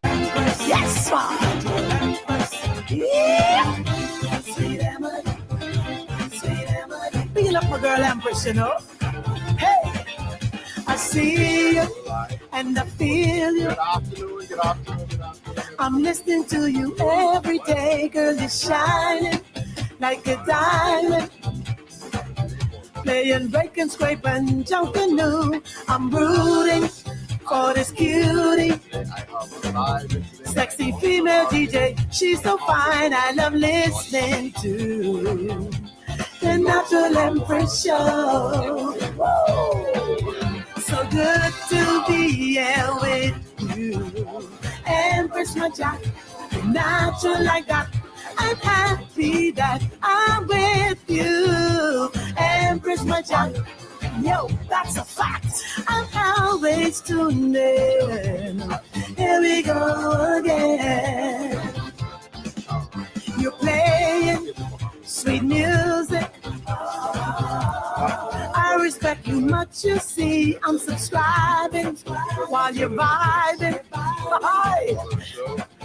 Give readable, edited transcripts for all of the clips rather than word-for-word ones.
Yes, sir. Yeah. Sweet Emily. Sweet Emily. Being up my girl Empress, you know. Hey, I see you and I feel you. Good afternoon, good afternoon, good afternoon. I'm listening to you every day, girl. You're shining like a diamond. Playing, breaking, scraping, jumping new. I'm rooting for this cutie. I have a live Sexy female DJ, she's so fine. I love listening to the Natural Empress Show. Whoa. So good to be here with you. Empress, my jack, natural like that. I'm happy that I'm with you. Empress, my jack. Yo, that's a fact. I'm always tuned in. Here we go again. You're playing sweet music. I respect you much, you see. I'm subscribing while you're vibing. Hi.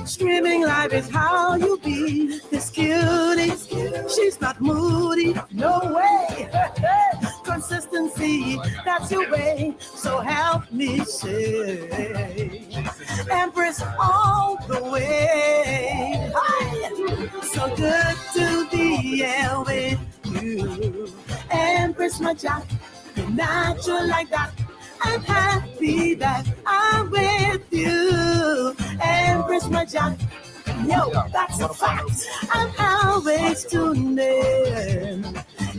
Streaming live is how you be. This cutie, she's not moody. No way. Consistency, that's your way. So help me say, Empress all the way. Hi. So good to be here with you. Empress, my jack, you're natural like that. I'm happy that I'm with you. Empress, my jack. Yo, that's a fact. I'm always tuned in.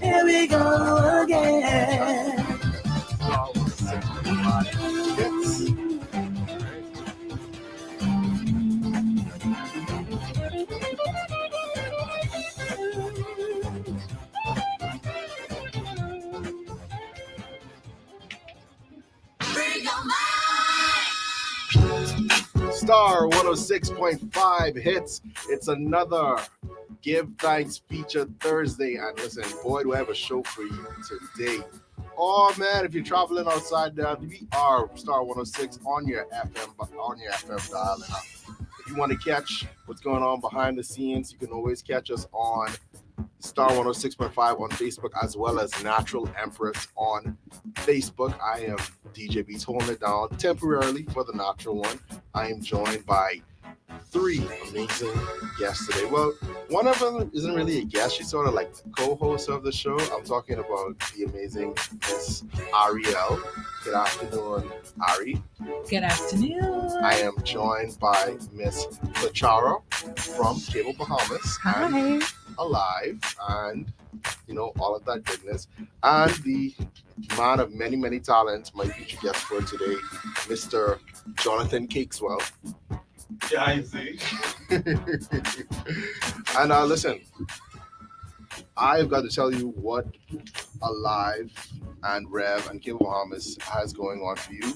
Here we go again. Star 106.5 hits. It's another Give Thanks feature Thursday. And listen, boy, do I have a show for you today. Oh man, if you're traveling outside there, we are Star 106 on your FM dial. If you want to catch what's going on behind the scenes, you can always catch us on Star 106.5 on Facebook, as well as Natural Empress on Facebook. I am DJ Beats holding it down temporarily for the natural one. I am joined by three amazing guests today. Well, one of them isn't really a guest. She's sort of like the co-host of the show. I'm talking about the amazing Miss Ariel. Good afternoon, Ari. Good afternoon. I am joined by Miss Lachara from Cable Bahamas. Hi. ALIV, and all of that goodness, and the man of many, many talents, my featured guest for today, Mr. Jonathan Cakeswell. Yeah, I see. And listen, I've got to tell you what ALIV and Rev and Cable Bahamas has going on for you.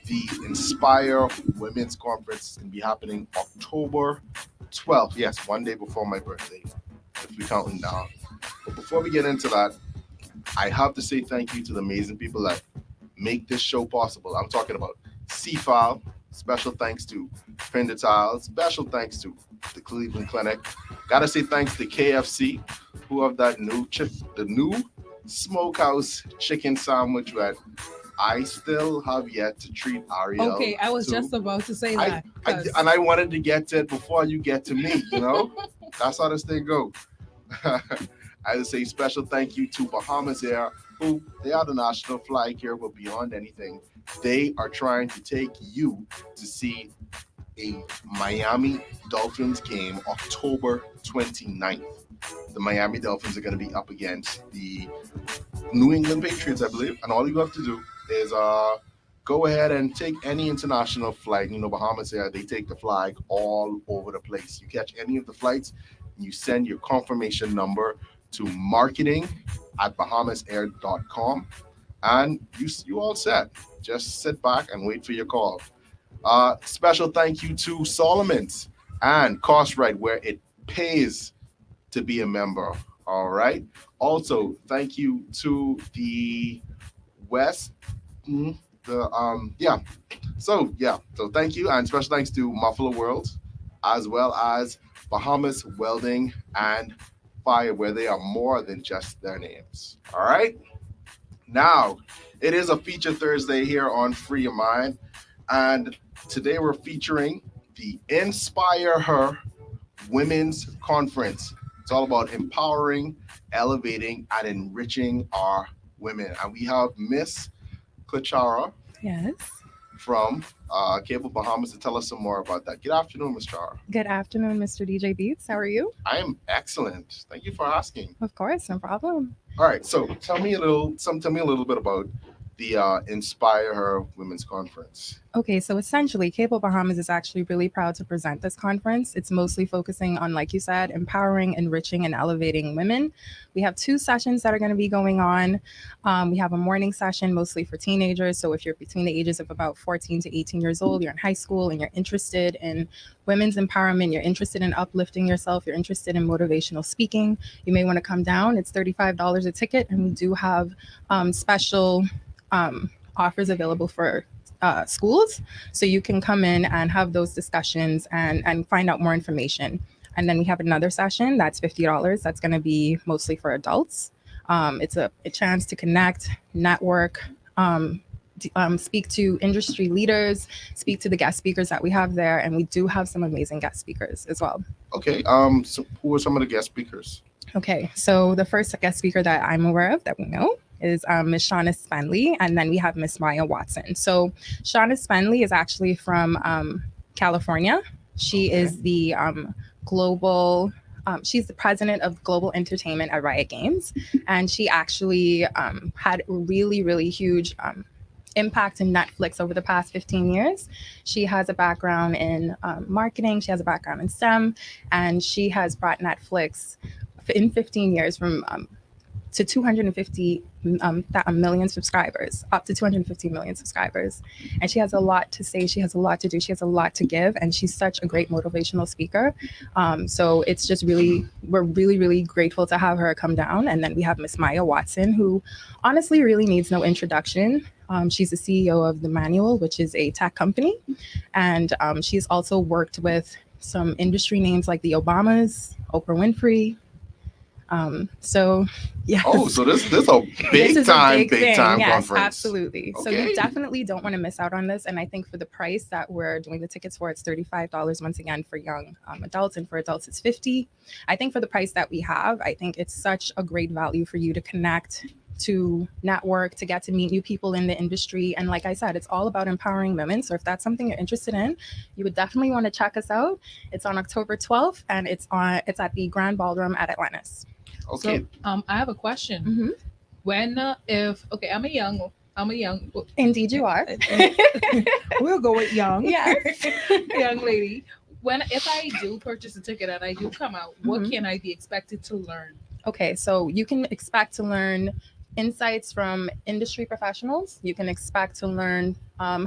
The Inspire Women's Conference is going to be happening October 12th. Yes, one day before my birthday, if we're counting down. But before we get into that, I have to say thank you to the amazing people that make this show possible. I'm talking about C-File. Special thanks to Fender Special thanks to the Cleveland Clinic. Gotta say thanks to KFC, who have that the new smokehouse chicken sandwich that I still have yet to treat Ariel. Okay, I was just about to say that. I wanted to get to it before you get to me, That's how this thing goes. I would say special thank you to Bahamas Air, who they are the national flag here, but beyond anything, they are trying to take you to see a Miami Dolphins game October 29th. The Miami Dolphins are going to be up against the New England Patriots, I believe, and all you have to do is go ahead and take any international flight. Bahamas Air, they take the flag all over the place. You catch any of the flights, you send your confirmation number to marketing@bahamasair.com, and you all set. Just sit back and wait for your call. Special thank you to Solomon's and Costrite, where it pays to be a member. All right. Also, thank you to the West So thank you, and special thanks to Muffler World, as well as Bahamas Welding and Fire, where they are more than just their names. All right. Now, it is a feature Thursday here on Free Your Mind, and today we're featuring the Inspire Her Women's Conference. It's all about empowering, elevating, and enriching our women. And we have Miss Clara Yes. from Cable Bahamas to tell us some more about that. Good afternoon, Miss Chara. Good afternoon, Mr. DJ Beats. How are you? I am excellent. Thank you for asking. Of course, no problem. All right, so tell me a little bit about the Inspire Her Women's Conference. Okay, so essentially, Cable Bahamas is actually really proud to present this conference. It's mostly focusing on, like you said, empowering, enriching, and elevating women. We have 2 sessions that are going to be going on. We have a morning session mostly for teenagers. So if you're between the ages of about 14 to 18 years old, you're in high school and you're interested in women's empowerment, you're interested in uplifting yourself, you're interested in motivational speaking, you may want to come down. It's $35 a ticket, and we do have special offers available for schools, so you can come in and have those discussions and find out more information. And then we have another session that's $50. That's going to be mostly for adults. It's a chance to connect, network, speak to industry leaders, speak to the guest speakers that we have there, and we do have some amazing guest speakers as well. Okay. So who are some of the guest speakers? Okay, so the first guest speaker that I'm aware of that we know is Miss Shauna Spenley, and then we have Miss Maya Watson. So Shauna Spenley is actually from California. She is the global, she's the president of global entertainment at Riot Games, and she actually had really, really huge impact in Netflix over the past 15 years. She has a background in marketing, she has a background in STEM, and she has brought Netflix in 15 years from to 250 million subscribers, up to 250 million subscribers. And she has a lot to say, she has a lot to do, she has a lot to give, and she's such a great motivational speaker. So it's just really, we're really, really grateful to have her come down. And then we have Miss Maya Watson, who honestly really needs no introduction. She's the CEO of The Manual, which is a tech company. And she's also worked with some industry names like the Obamas, Oprah Winfrey. So yeah. Oh, so this is a big time yes, conference. Absolutely. Okay. So you definitely don't want to miss out on this. And I think for the price that we're doing the tickets for, it's $35 once again for young adults, and for adults it's $50. I think for the price that we have, I think it's such a great value for you to connect, to network, to get to meet new people in the industry. And like I said, it's all about empowering women. So if that's something you're interested in, you would definitely want to check us out. It's on October 12th, and it's at the Grand Ballroom at Atlantis. Okay. So I have a question. Mm-hmm. When I'm a young Indeed you are. we'll go with young. Yes. Young lady. If I do purchase a ticket and I do come out, what Mhm. can I be expected to learn? Okay, so you can expect to learn insights from industry professionals. You can expect to learn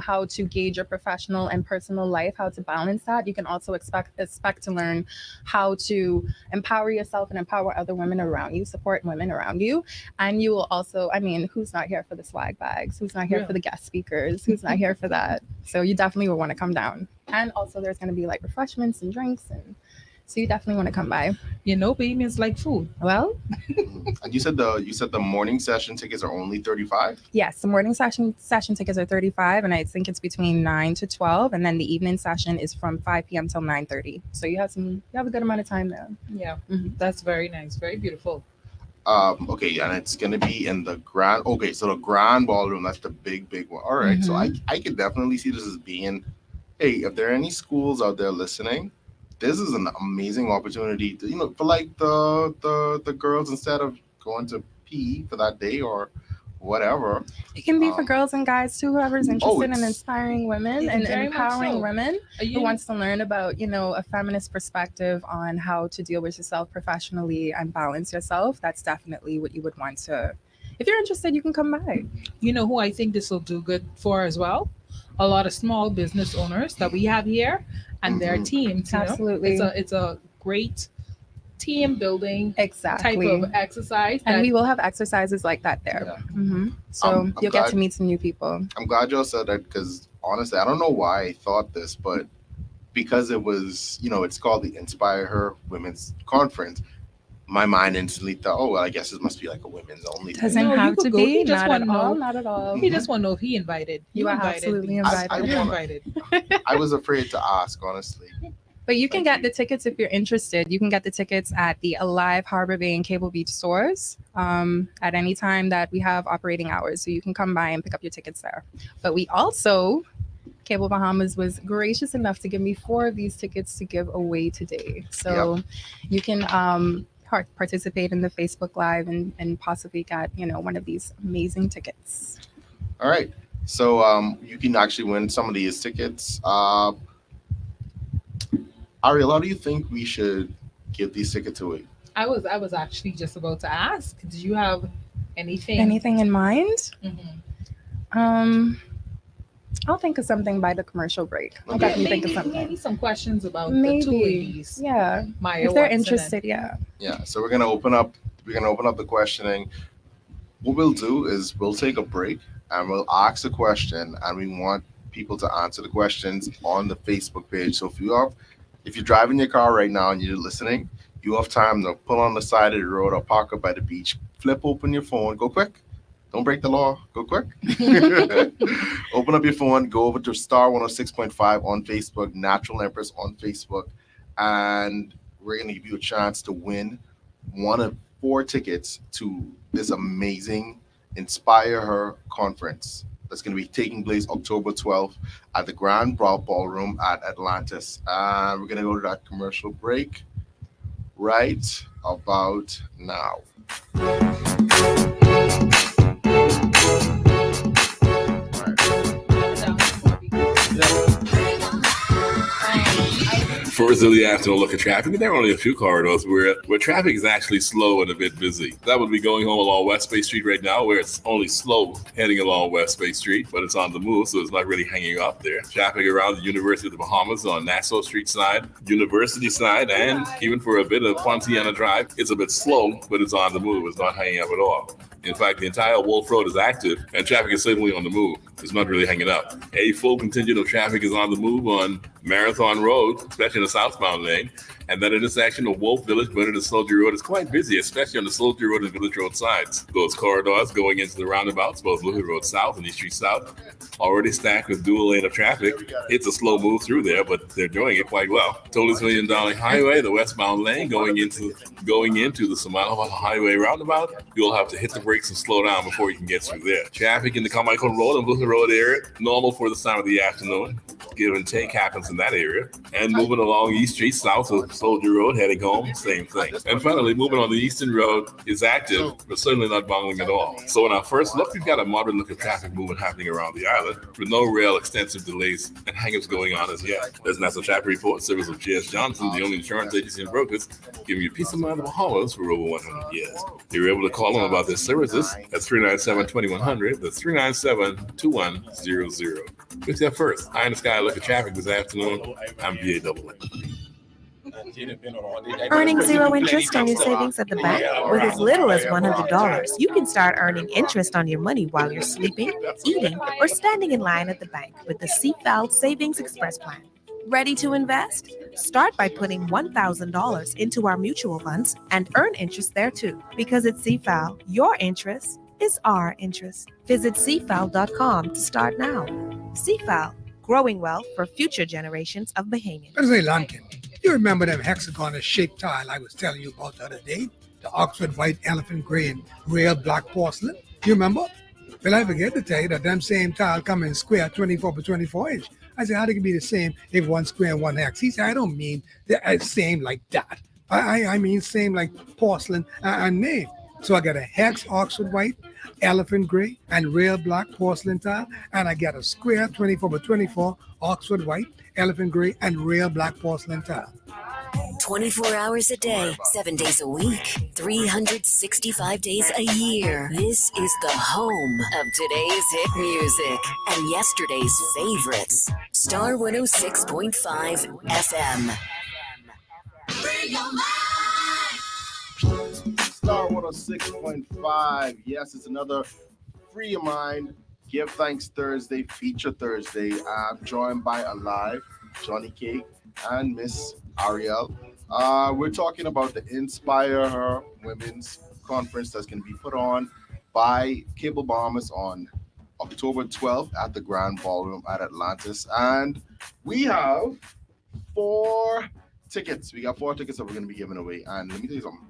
how to gauge your professional and personal life, how to balance that. You can also expect to learn how to empower yourself and empower other women around you, support women around you. And you will also, who's not here for the swag bags? Who's not here Yeah. for the guest speakers? Who's not here for that? So you definitely will want to come down. And also there's going to be like refreshments and drinks, and so you definitely want to come by. Babies like food. Well, And you said the morning session tickets are only $35? yes, the morning session tickets are $35, and I think it's between 9 to 12, and then the evening session is from 5 p.m. till 9:30. So you have a good amount of time there. Yeah, Mhm. that's very nice, very beautiful. Okay, and it's gonna be in the grand. Okay, so the grand ballroom, that's the big one. All right, so I could definitely see this as being, hey, if there are any schools out there listening, this is an amazing opportunity to, for like the girls, instead of going to PE for that day or whatever. It can be for girls and guys too, whoever's interested in it's- inspiring women and Very much empowering so. women Are who you- wants to learn about, a feminist perspective on how to deal with yourself professionally and balance yourself. That's definitely what you would want to. If you're interested, you can come by. You know who I think this will do good for as well? A lot of small business owners that we have here and their Mhm. teams. Absolutely. It's a great team building type Exactly. of exercise. And that- we will have exercises like that there. Yeah. So I'm you'll get glad- to meet some new people. I'm glad y'all said that because honestly, I don't know why I thought this, but because it was, it's called the Inspire Her Women's Conference, my mind instantly thought, oh, well, I guess it must be like a women's only thing. Doesn't No, you have could to go. be. He just Not at wanna all. know. Not at all. He just want to know if he invited. You are invited absolutely me. invited. I You're wanna- invited. I was afraid to ask, honestly. But you can Thank get the tickets if you're interested. You can get the tickets at the ALIV Harbor Bay and Cable Beach stores at any time that we have operating hours. So you can come by and pick up your tickets there. But we also, Cable Bahamas was gracious enough to give me 4 of these tickets to give away today. So you can participate in the Facebook Live and possibly get, one of these amazing tickets. All right. So you can actually win some of these tickets. Ariel, how do you think we should give these tickets away? I was actually just about to ask. Did you have anything? Anything in mind? Mhm. I'll think of something by the commercial break. I'll Okay. definitely think of Maybe something. some questions about the two Maybe. ladies. Yeah. Maya If they're Watson interested, yeah. Yeah. So we're gonna open up the questioning. What we'll do is we'll take a break and we'll ask the question, and we want people to answer the questions on the Facebook page. So if you're driving your car right now and you're listening, you have time to pull on the side of the road or park up by the beach, flip open your phone, go quick. Don't break the law. Go quick. Open up your phone, go over to Star 106.5 on Facebook, Natural Empress on Facebook, and we're going to give you a chance to win one of 4 tickets to this amazing Inspire Her conference that's going to be taking place October 12th at the Grand Ballroom at Atlantis. And we're going to go to that commercial break right about now. First of the afternoon look at traffic. There are only a few corridors where traffic is actually slow and a bit busy. That would be going home along West Bay Street right now, where it's only slow heading along West Bay Street, but it's on the move, so it's not really hanging up there. Traffic around the University of the Bahamas on Nassau Street side, University side, and even for a bit of Pontiana Drive, it's a bit slow, but it's on the move. It's not hanging up at all. In fact, the entire Wolf Road is active, and traffic is simply on the move. It's not really hanging up. A full contingent of traffic is on the move on Marathon Road, especially in the southbound lane. And that intersection of Wolf Village, Bernard and Soldier Road is quite busy, especially on the Soldier Road and Village Road sides. Those corridors going into the roundabouts, both Luther Road South and East Street South, already stacked with dual lane of traffic. It's a slow move through there, but they're doing it quite well. Tolis William Darling Highway, the westbound lane going into the Samanova Highway roundabout, you'll have to hit the brakes and slow down before you can get through there. Traffic in the Carmichael Road and Luther Road area, normal for this time of the afternoon. Give and take happens in that area. And moving along East Street South of Soldier Road, heading home, same thing. And finally, moving on the Eastern Road is active, but certainly not bungling at all. So in our first look, we've got a moderate look of traffic movement happening around the island, with no real extensive delays and hang-ups going on as yet. There's National Traffic Report, service of J.S. Johnson, the only insurance agency in brokers, giving you peace of mind of the Bahamas for over 100 years. You're able to call them about their services at 397-2100. That's 397-2100. With that first, high in the sky look at traffic this afternoon. I'm VAW. Earning zero interest on your savings at the bank with as little as $100. You can start earning interest on your money while you're sleeping, eating, or standing in line at the bank with the CFAL Savings Express Plan. Ready to invest? Start by putting $1,000 into our mutual funds and earn interest there too. Because at CFAL, your interest is our interest. Visit CFAL.com to start now. CFAL, growing wealth for future generations of Bahamians. President Lunkin, you remember them hexagonal-shaped tile I was telling you about the other day? The Oxford white, elephant gray, and real black porcelain? You remember? Well, I forget to tell you that them same tile come in square 24 by 24 inch. I said, how they can be the same if one square and one hex? He said, I don't mean the same like that. I mean same like porcelain and name. So I got a hex Oxford white, elephant gray, and real black porcelain tile, and I got a square 24 by 24 Oxford white, elephant gray, and real black porcelain tile. 24 hours a day, 7 days a week, 365 days a year. This is the home of today's hit music and yesterday's favorites. Star 106.5 FM. Free your mind. Star 106.5. Yes, it's another Free Your Mind Give Thanks Thursday, Feature Thursday. I'm joined by ALIV, Jonny Cake, and Miss Ariel. We're talking about the Inspire Her Women's Conference that's going to be put on by Cable Bahamas on October 12th at the Grand Ballroom at Atlantis. And we have 4 tickets. We got 4 tickets that we're going to be giving away. And let me tell you something.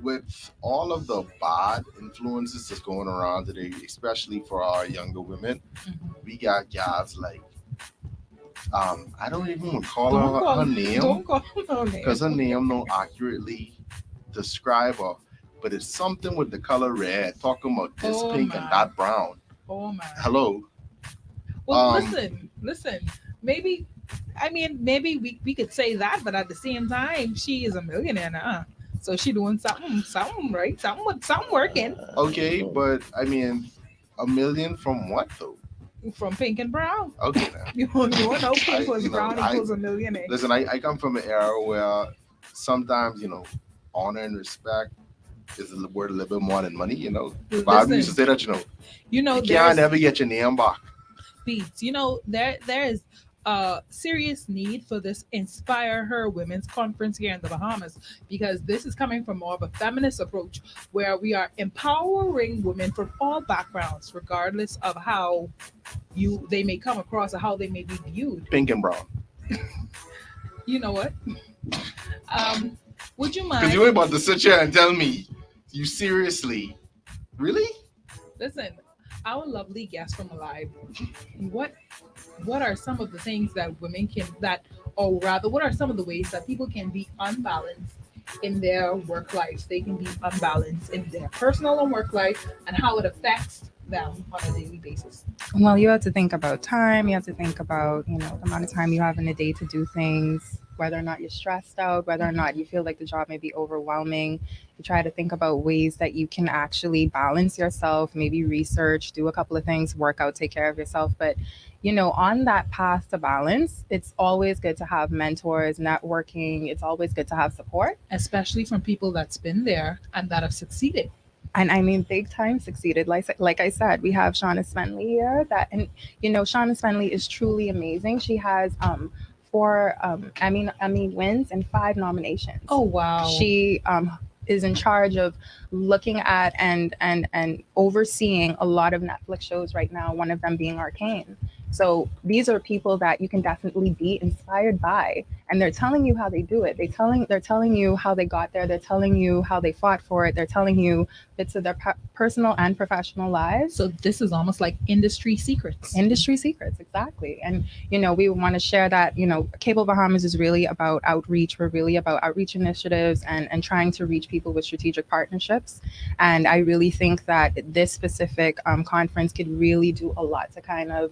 With all of the bad influences that's going around today, especially for our younger women, we got guys like, I don't even want to call her name. Don't call her name. Because her name don't accurately describe her. But it's something with the color red, talking about this pink and that brown. Oh my. Hello. Well, listen. Maybe we could say that, but at the same time, she is a millionaire now. So she doing something right, something working. Okay, but I mean, $1 million from what though? From pink and brown. Okay, now. You know pink plus brown equals $1 million. Listen, I come from an era where sometimes, honor and respect is worth a little bit more than money, Bob used to say that, you can't never get your name back. Beats, there is a serious need for this Inspire Her Women's Conference here in the Bahamas, because this is coming from more of a feminist approach where we are empowering women from all backgrounds, regardless of how they may come across or how they may be viewed. Pink and brown. You know what? Would you mind? Because you ain't about to sit here and tell me, you seriously, really? Listen, our lovely guest from ALIV, what are some of the things that women what are some of the ways that people can be unbalanced in their work lives? They can be unbalanced in their personal and work life, and how it affects them on a daily basis. Well, you have to think about time. You have to think about, the amount of time you have in a day to do things, whether or not you're stressed out, whether or not you feel like the job may be overwhelming. You try to think about ways that you can actually balance yourself, maybe research, do a couple of things, work out, take care of yourself. But, on that path to balance, it's always good to have mentors, networking. It's always good to have support. Especially from people that's been there and that have succeeded. And I mean, big time succeeded. Like I said, we have Shauna Spenley here. Shauna Spenley is truly amazing. She has 4 Emmy wins and 5 nominations. Oh wow! She is in charge of looking at and overseeing a lot of Netflix shows right now. One of them being Arcane. So these are people that you can definitely be inspired by, and they're telling you how they do it. They're telling you how they got there. They're telling you how they fought for it. They're telling you bits of their personal and professional lives. So this is almost like industry secrets. Industry secrets, exactly. And we want to share that. Cable Bahamas is really about outreach. We're really about outreach initiatives and trying to reach people with strategic partnerships. And I really think that this specific conference could really do a lot to kind of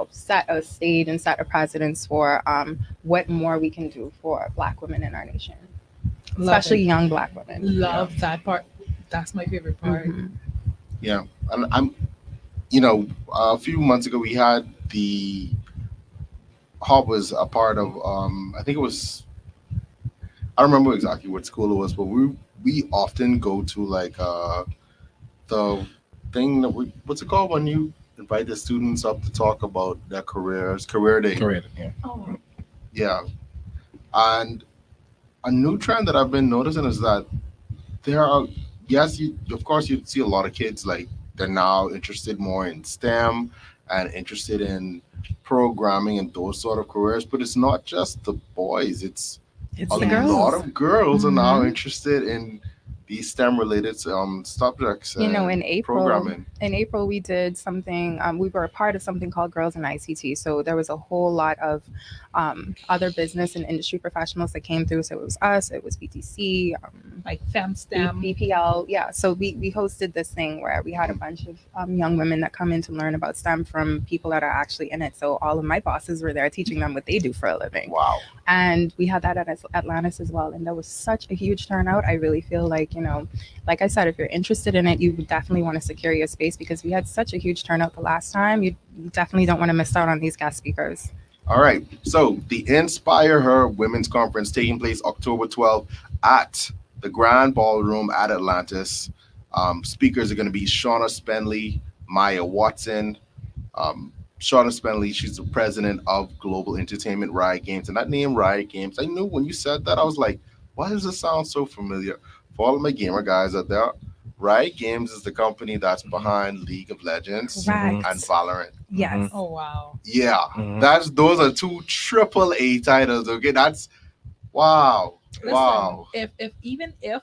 set a stage and set a precedence for what more we can do for Black women in our nation, especially young Black women. Love that part. That's my favorite part. Mm-hmm. Yeah, and I'm, a few months ago we had the Hub was a part of. I think it was. I don't remember exactly what school it was, but we often go to like the thing that what's it called when you invite the students up to talk about their career day. Yeah. Oh. Yeah. And a new trend that I've been noticing is that there are, of course you see a lot of kids like they're now interested more in STEM and interested in programming and those sort of careers, but it's not just the boys, it's a the girls. lot of girls Mm-hmm. are now interested in these STEM related subjects. In April, programming. In April, we did something. We were a part of something called Girls in ICT. So there was a whole lot of other business and industry professionals that came through. So it was us, it was BTC, Like FemSTEM. BPL. Yeah. So we hosted this thing where we had a bunch of young women that come in to learn about STEM from people that are actually in it. So all of my bosses were there teaching them what they do for a living. Wow. And we had that at Atlantis as well. And there was such a huge turnout. I really feel like, like I said, if you're interested in it, you would definitely want to secure your space, because we had such a huge turnout the last time. You definitely don't want to miss out on these guest speakers. All right. So the Inspire Her Women's Conference taking place October 12th at the Grand Ballroom at Atlantis. Speakers are going to be Shauna Spenley, Maya Watson. Shauna Spenley, she's the president of Global Entertainment Riot Games. And that name, Riot Games, I knew when you said that, I was like, why does this sound so familiar? For all of my gamer guys out there, Riot Games is the company that's behind League of Legends Right. and Valorant. Yes. Oh wow. Yeah, Mhm. those are two AAA titles. Okay, that's wow, Listen, wow. if even if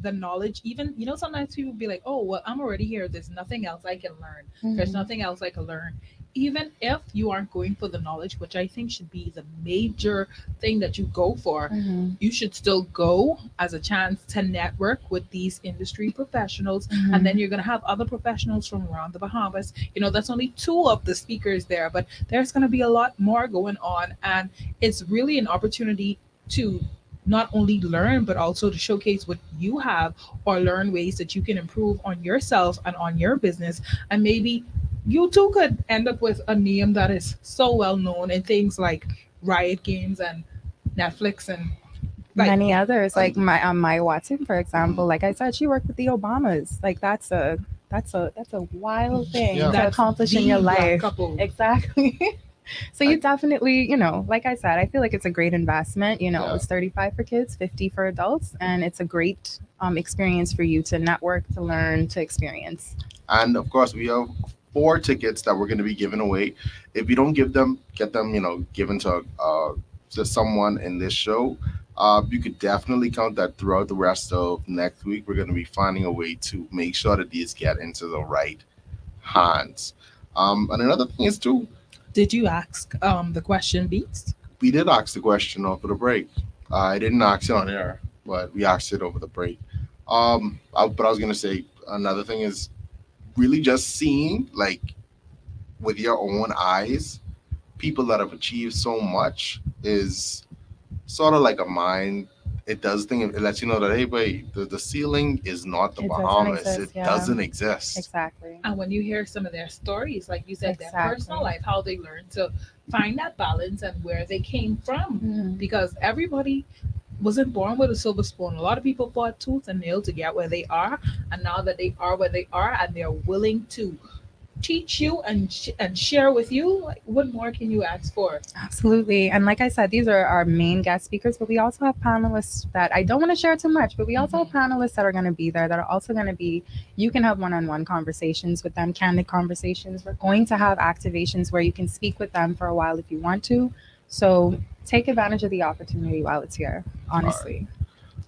the knowledge, even sometimes people be like, oh well, I'm already here. There's nothing else I can learn. There's Mhm. nothing else I can learn. Even if you aren't going for the knowledge, which I think should be the major thing that you go for, Mhm. you should still go as a chance to network with these industry professionals. Mhm. And then you're going to have other professionals from around the Bahamas. That's only two of the speakers there, but there's going to be a lot more going on. And it's really an opportunity to not only learn, but also to showcase what you have or learn ways that you can improve on yourself and on your business. And maybe you too could end up with a name that is so well known in things like Riot Games and Netflix and like Many others, like Maya Watson, for example. Like I said, she worked with the Obamas. Like that's a wild thing Yeah. to that's accomplish in the your black life. couple. Exactly. So you definitely, like I said, I feel like it's a great investment. Yeah. It's 35 for kids, 50 for adults, and it's a great experience for you to network, to learn, to experience. And of course, we have 4 tickets that we're going to be giving away. If you don't get them, given to someone in this show. You could definitely count that throughout the rest of next week. We're going to be finding a way to make sure that these get into the right hands. And another thing is too, Did you ask the question, Beats? we did ask the question over the break. I didn't ask it on air, but we asked it over the break. But I was going to say another thing is really just seeing like with your own eyes people that have achieved so much is sort of like a mind. It does thing. It lets you know that hey, wait, the ceiling is not the It doesn't Bahamas. exist, It yeah. doesn't exist. Exactly. And when you hear some of their stories, like you said, their Exactly. personal life, how they learned to find that balance and where they came from. Mhm. Because everybody wasn't born with a silver spoon. A lot of people fought tooth and nail to get where they are. And now that they are where they are and they're willing to teach you and share with you, like, what more can you ask for? Absolutely. And like I said, these are our main guest speakers, but we also have panelists that I don't want to share too much, but we also have panelists that are going to be there that are also going to be, you can have one-on-one conversations with them, candid conversations. We're going to have activations where you can speak with them for a while if you want to. So take advantage of the opportunity while it's here, honestly.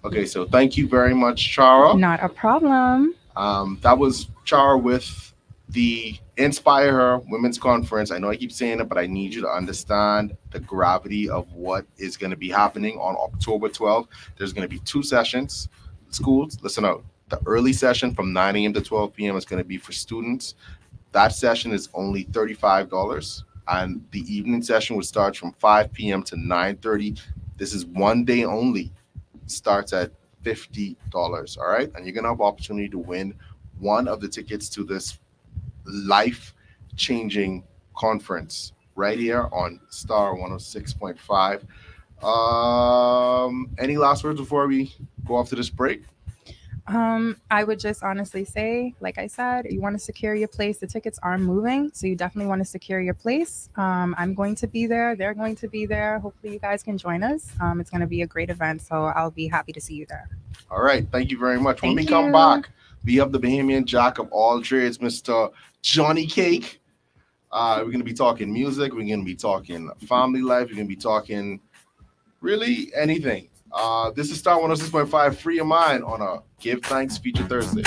Okay, so thank you very much, Chara. Not a problem. That was Chara with the Inspire Her Women's Conference. I know I keep saying it, but I need you to understand the gravity of what is going to be happening on October 12th. There's going to be 2 sessions. Schools, listen out. The early session from 9 a.m. to 12 p.m. is going to be for students. That session is only $35. And the evening session will start from 5 p.m. to 9:30. This is one day only. Starts at $50. All right. And you're going to have opportunity to win one of the tickets to this life-changing conference right here on Star 106.5. Any last words before we go off to this break? I would just honestly say, like I said, you want to secure your place. The tickets are moving, so you definitely want to secure your place. I'm going to be there. They're going to be there. Hopefully you guys can join us. It's going to be a great event, so I'll be happy to see you there. All right. Thank you very much. When Thank we come you. back, we have the Bahamian Jack of all trades, Mr. Jonny Cake. We're going to be talking music. We're going to be talking family life. We're going to be talking really anything. This is Star 106.5 Free Your Mind on a Give Thanks Feature Thursday.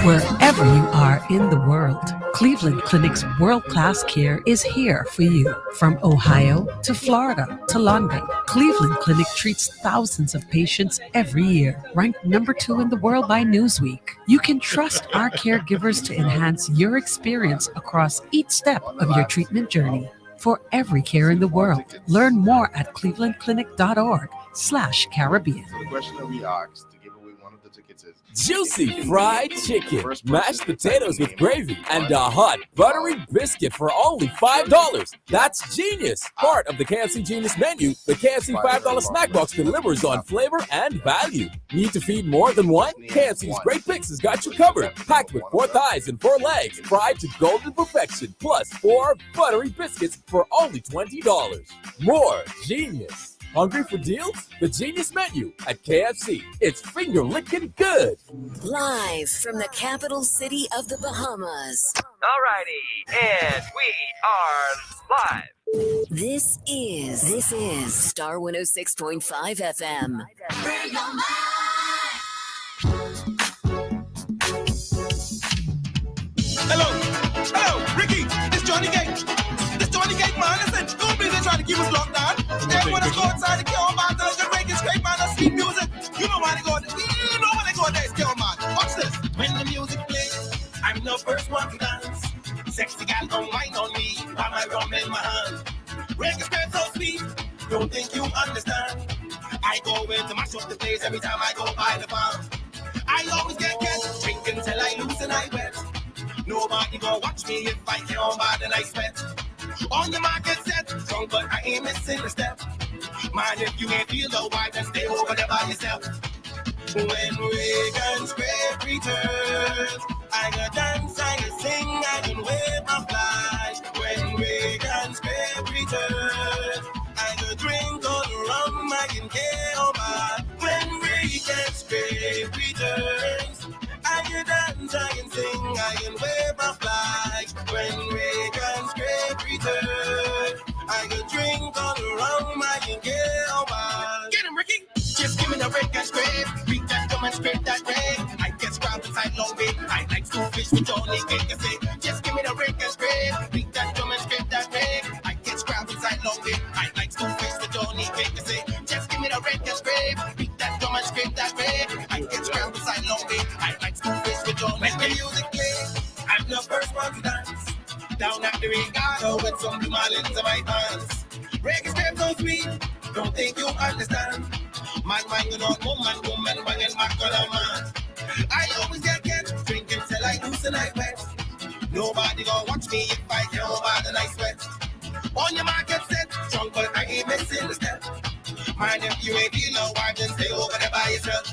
Wherever you are in the world, Cleveland Clinic's world-class care is here for you. From Ohio to Florida to London, Cleveland Clinic treats thousands of patients every year. Ranked number 2 in the world by Newsweek, you can trust our caregivers to enhance your experience across each step of your treatment journey. For every care in the world, learn more at clevelandclinic.org/Caribbean. So the question that we asked to give away one of the tickets is. Juicy fried chicken, First person mashed to type potatoes the with name gravy, on and a hot buttery biscuit for only $5. That's genius. Part of the KFC Genius menu, the KFC $5 snack box delivers on flavor and value. Need to feed more than one? KFC's Great Picks has got you covered. Packed with 4 thighs and 4 legs, fried to golden perfection, plus 4 buttery biscuits for only $20. More genius. Hungry for deals? The Genius Menu at KFC. It's finger-licking good. Live from the capital city of the Bahamas. Alrighty, and we are live. This is Star 106.5 FM. Hello, Ricky, it's Jonny Gate. This Jonny Gate, man, listen, don't believe they're trying to keep us locked down. They want to go outside and kill man, they're just breaking straight, man, that's sweet music. You know why they go there, you know when they go there, it's kill man. Watch this. When the music plays, I'm the first one to dance. Sexy gal don't whine on me, while my rum in my hand. Reggae spread so sweet, don't think you understand. I go in to mash up the place every time I go by the farm. I always get drinking till I lose and I wet. Nobody gon' watch me if I can't bad and I sweat. On the market set, drunk but I ain't missing a step. Man, if you ain't feel the vibe, then stay over there by yourself. When Reagan's grave returns, I can dance, I can sing, I can wave my flag. When Reagan's grave returns, I can drink all the rum, I can get on by. When Reagan's grave returns, I can dance, I can sing, I can wave my flag. When Reagan's grave returns, I can drink all the rum, I can get on by. Get him, Ricky! Just give me the Reagan's grave, beat that drum and scrape that grave. I get scrapped inside Long Bay, I like to fish with Jonny Cake and say, just give me the Reagan's grave, beat that drum and scrape that grave. I get scrapped inside Long Bay, I like to fish with Jonny Cake and say, just give me the Reagan's grave, beat that drum and scrape that grave. I get scrapped inside Long Bay, I like to fish with Jonny. When the music plays, I'm the first one to dance. Down at the regatta with some blue marlins in my pants. Reggae grave so sweet, don't think you understand. Man, woman, banging back on a man. I always get drinking till I lose and I wet. Nobody gon' watch me if I can't bad and I sweat. On your market set, drunk but I ain't missing the step. Man, if you ain't feel no vibe, then stay over there by yourself.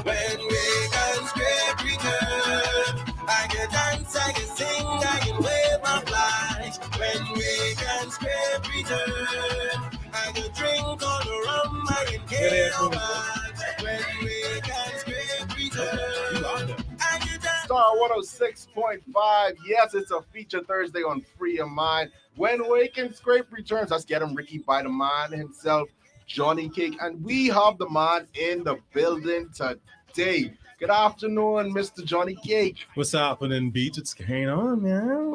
When Reagan's grave return, I can dance, I can sing, I can wave my flag. When Reagan's grave return, I can drink all the rum, I can get on by. When Reagan's grave return, I can dance. Star 106.5. Yes, it's a feature Thursday on Free Your Mind. When Waking Scrape returns, let's get him Ricky by the man himself, Jonny Cake. And we have the man in the building today. Good afternoon, Mr. Jonny Cake. What's happening, Beach? What's going on, man?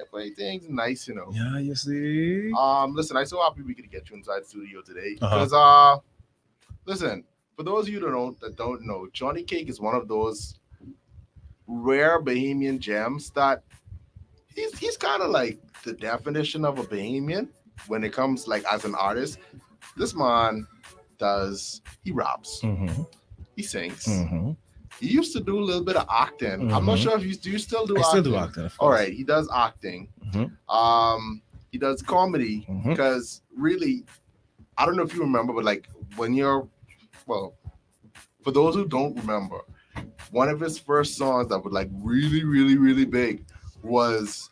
Play things nice, you know. Yeah, you see. Listen, I'm so happy we could get you inside the studio today. Because listen, for those of you that don't know, Jonny Cake is one of those rare Bahamian gems that he's kind of like the definition of a Bahamian when it comes like as an artist. This man he raps, he sings. He used to do a little bit of acting. I'm not sure if you still do acting. I still do acting. All right, he does acting. He does comedy because really, I don't know if you remember, but like when for those who don't remember, one of his first songs that was like really, really, really big was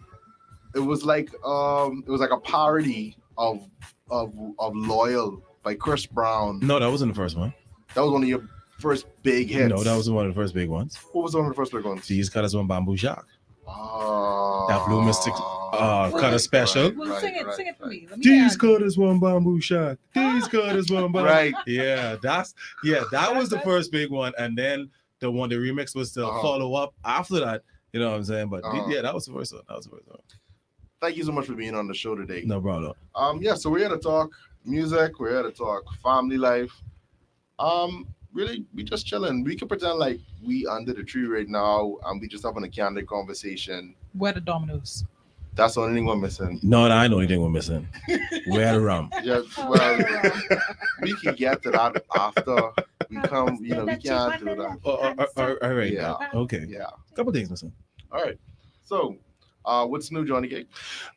like a parody of Loyal by Chris Brown. No, that wasn't the first one. That was one of your first big hits. No, that wasn't one of the first big ones. What was one of the first big ones? These Cutters One Bamboo Shack. That Blue Mystic Cutter special. Well, sing it for me. Let me These add. Cutters One Bamboo Shack. These Cutters One Bamboo. Right. Yeah, that was the first big one, and then the remix was the follow up after that. You know what I'm saying? But yeah, that was the first one. Thank you so much for being on the show today. No problem. So we're here to talk music. We're here to talk family life. Really, we just chilling. We can pretend like we under the tree right now and we just having a candid conversation. Where the dominoes? That's the only thing we're missing. No, I know anything we're missing. Where the rum? Yeah, well, we can get to that after we come, you know, we can't do that. All right. Yeah. Okay. Yeah. Couple things, listen. All right. So, what's new, Johnny Gate?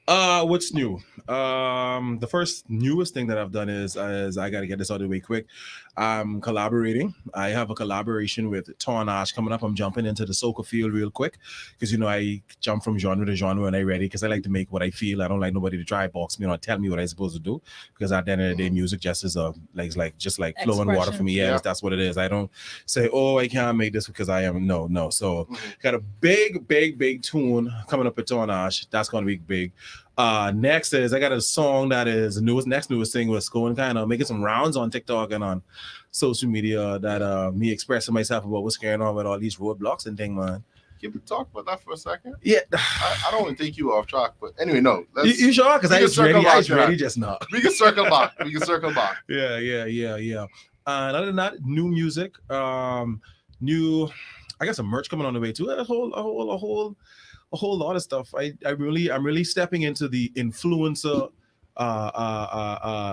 What's new? The first newest thing that I've done is I gotta get this out of the way quick. I'm collaborating. I have a collaboration with Tornage coming up. I'm jumping into the soca field real quick because, you know, I jump from genre to genre when I'm ready because I like to make what I feel. I don't like nobody to try box me or tell me what I'm supposed to do, because at the end of the day, music just is just like flowing water for me. Yeah, that's what it is. I don't say, oh, I can't make this because I am. No. So got a big tune coming up with Tornage. That's gonna be big. Next is I got a song that is the newest thing was going kind of making some rounds on TikTok and on social media that me expressing myself about what's going on with all these roadblocks and thing, man. Can we talk about that for a second? Yeah. I don't want to take you off track, but anyway, no. You sure? Because I was ready just now. We can circle back. Yeah. And other than that, new music, new. I got some merch coming on the way too. A whole lot of stuff. I'm really stepping into the influencer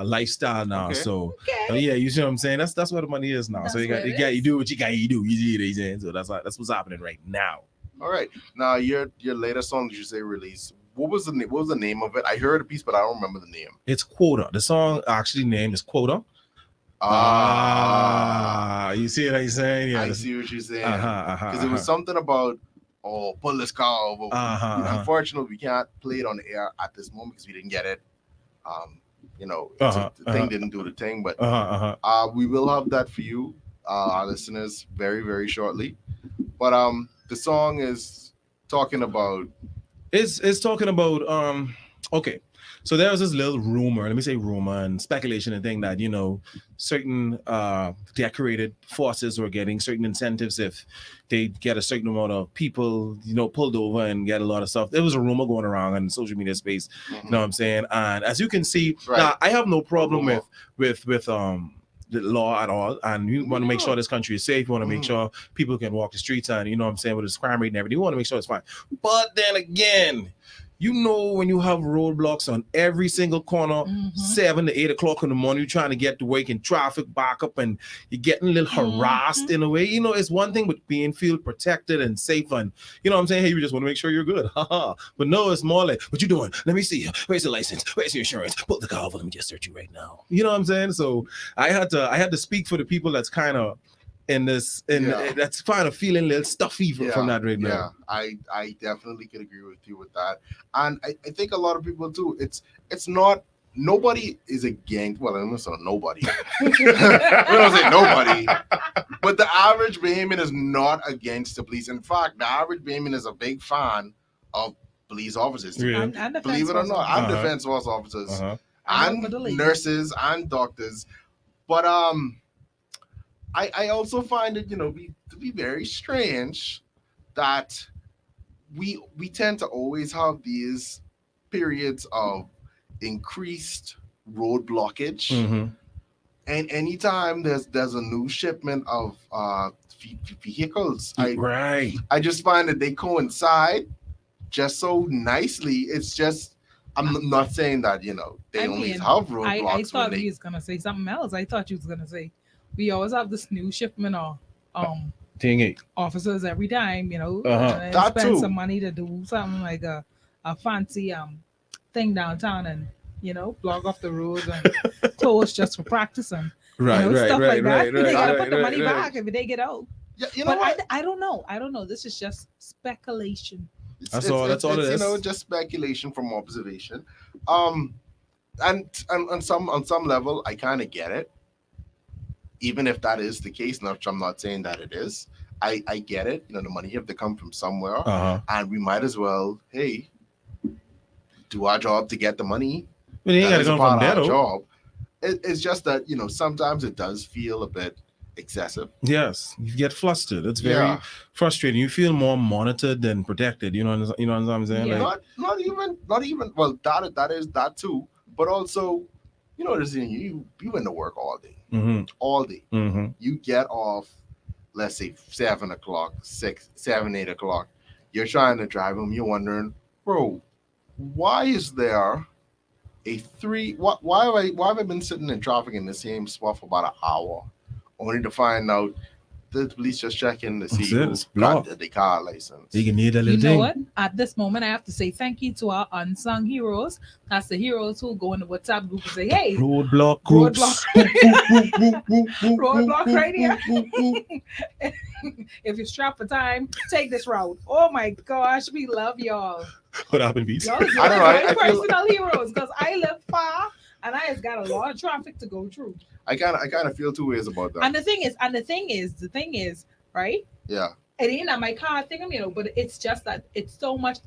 lifestyle now. Okay. So yeah, you see what I'm saying? That's what the money is now. So you do what you got. You do. You see. So that's what's happening right now. All right. Now your latest song that you say release. What was the name of it? I heard a piece, but I don't remember the name. It's Quota. The song actually named is Quota. You see what I'm saying? Yeah, I see what you're saying. Because it was something about pull this car over. Unfortunately, we can't play it on the air at this moment because we didn't get it. The thing didn't do the thing, but we will have that for you, our listeners, very, very shortly. But the song is talking about. It's talking about okay. So there was this little rumor, let me say rumor and speculation and thing that, you know, certain decorated forces were getting certain incentives if they get a certain amount of people, you know, pulled over and get a lot of stuff. There was a rumor going around in social media space, you know what I'm saying? And as you can see, now I have no problem with the law at all, and you want to make sure this country is safe. You want to make sure people can walk the streets, and you know what I'm saying, with this crime rate and everything, you want to make sure it's fine. But then again, you know, when you have roadblocks on every single corner, 7 to 8 o'clock in the morning, you're trying to get to work and traffic back up and you're getting a little harassed in a way. You know, it's one thing with feel protected and safe and, you know what I'm saying? Hey, you just want to make sure you're good. But no, it's more like, what you doing? Let me see you. Where's the license? Where's your insurance? Pull the car over. Let me just search you right now. You know what I'm saying? So I had to speak for the people that's kind of that's kind of feeling a little stuffy from that right now. Yeah, I definitely could agree with you with that, and I think a lot of people too. It's not, nobody is against. Well, I'm not saying nobody. We don't say nobody, but the average Bahamian is not against the police. In fact, the average Bahamian is a big fan of police officers. And believe it or not, and defense force officers, and nurses and doctors, but I also find it, to be very strange that we tend to always have these periods of increased road blockage, and anytime there's a new shipment of vehicles, I just find that they coincide just so nicely. It's just, I'm not saying that they only have roadblocks. I thought he was gonna say something else. I thought you was gonna say, we always have this new shipment of officers every time, and spend some money to do something like a fancy thing downtown and block off the roads and close just for practicing. Stuff like that. They gotta put the money back if they get out. But I don't know. This is just speculation. That's all it is. Just speculation from observation. And on some level, I kind of get it. Even if that is the case, which I'm not saying that it is, I get it. The money have to come from somewhere, and we might as well, do our job to get the money. But you ain't got to come from that job. It's just that sometimes it does feel a bit excessive. Yes, you get flustered. It's very frustrating. You feel more monitored than protected. You know what I'm saying? Yeah. Not even. Well, that is that too. But also, you into work all day. All day. You get off, let's say 7 o'clock, 8 o'clock. You're trying to drive home. You're wondering, bro, why is there why have I been sitting in traffic in the same spot for about an hour? only to find out the police just checking to see That's it, who it's got blocked. the car license. You can need a little You know thing. what? At this moment, I have to say thank you to our unsung heroes. That's the heroes who go in the WhatsApp group and say, "Hey, Roadblock groups. roadblock right here. If you're strapped for time, take this route." Oh my gosh, we love y'all. What happened, Beats? Y'all is I don't know, my I feel- personal heroes because I live far and I just got a lot of traffic to go through. I kind of feel two ways about that. And the thing is, right? Yeah. It ain't that my car thing, but it's just that it's so much.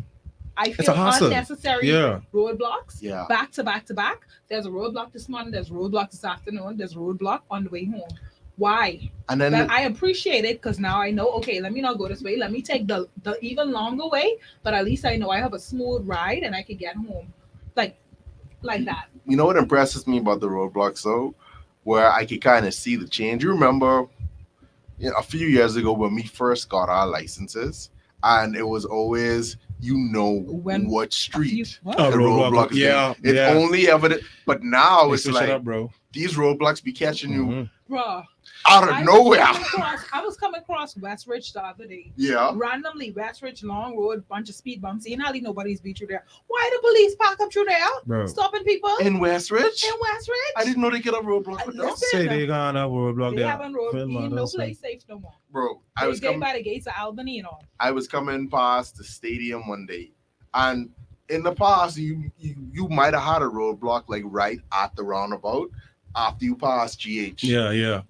I It's a feel hassle. unnecessary Yeah. roadblocks. Yeah. Back to back to back. There's a roadblock this morning. There's a roadblock this afternoon. There's a roadblock on the way home. Why? And then But I appreciate it because now I know. Okay, let me not go this way. Let me take the even longer way. But at least I know I have a smooth ride and I can get home, like that. you know what impresses me about the roadblocks though, where I could kind of see the change. You remember, a few years ago when we first got our licenses, and it was always what street What? the roadblock is. Yeah, It's yeah. only evident, but now They it's switch like it up, bro. these roadblocks be catching you Mhm. Bruh. out of nowhere. I was coming across Westridge the other day. Yeah. Randomly, Westridge, long road, bunch of speed bumps. Ain't hardly nobody's beat through there. Why the police park up through there? Bro. Stopping people? In Westridge? In Westridge? I didn't know they get a roadblock with them. Say they gone up roadblock They there. haven't road. Well, Ain't man, no that's place safe no more. Bro, I They was stay coming. by the gates of Albany and all. I was coming past the stadium one day, and in the past, you might have had a roadblock like right at the roundabout after you pass GH. Yeah, yeah.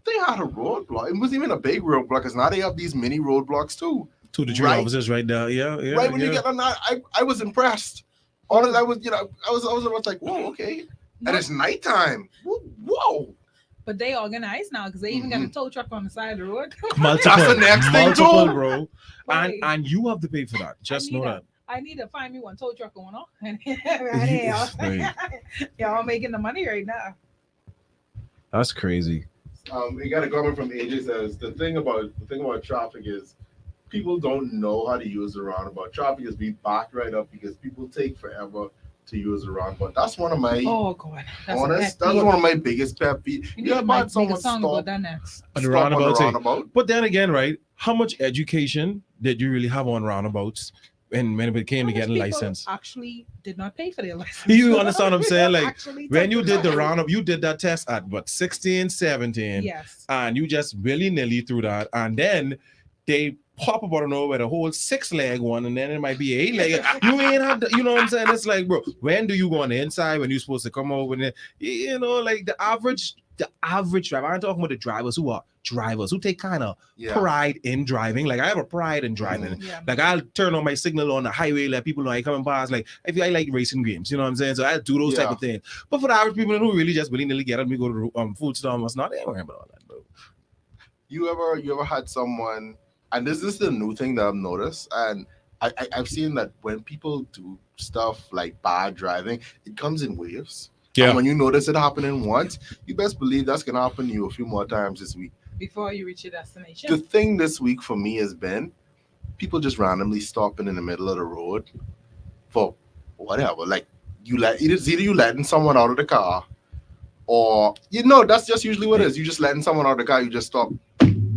They had a roadblock. It wasn't even a big roadblock, because now they have these mini roadblocks too. 2 to 3 Right. officers right there. Yeah, yeah. Right when yeah. you get on that, I was impressed. Honestly, I was like, whoa, okay. And it's nighttime. Whoa. But they organized now because they even got a tow truck on the side of the road. Multiple, That's the next thing, multiple, too. bro. Right. And you have to pay for that. Just know that. I need to find me one tow truck going on. And Right. y'all making the money right now. That's crazy. We got a comment from AJ says the thing about traffic is people don't know how to use the roundabout. Traffic is being backed right up because people take forever to use the roundabout. That's one of my Oh God, that's one of my biggest pet peeves. You Yeah, need about to someone make a song stop about that next. On the Stop on the roundabout thing. roundabout. But then again, right? How much education did you really have on roundabouts when it came to getting People license? actually did not pay for their license. You understand what I'm saying? Like Actually when took you did the money. roundup, you did that test at what 16, 17. Yes. And you just willy-nilly through that. And then they pop up out of nowhere a whole 6-leg one, and then it might be 8-leg. You ain't have you know what I'm saying? It's like, bro, when do you go on the inside when you're supposed to come over? And like the average driver. I'm talking about the drivers who take kind of pride in driving. Like I have a pride in driving. Yeah. Like I'll turn on my signal on the highway, let people know I coming past. Like I like racing games, you know what I'm saying? So I'll do those type of things. But for the average people who really just willy-nilly get up, we go to food store, what's not, they ain't worrying about all that, bro. You ever had someone, and this is the new thing that I've noticed, and I've seen that when people do stuff like bad driving, it comes in waves. Yeah. And when you notice it happening once, you best believe that's gonna happen to you a few more times this week. Before you reach your destination. The thing this week for me has been people just randomly stopping in the middle of the road for whatever. Like either you letting someone out of the car, or that's just usually what it is. You just letting someone out of the car, you just stop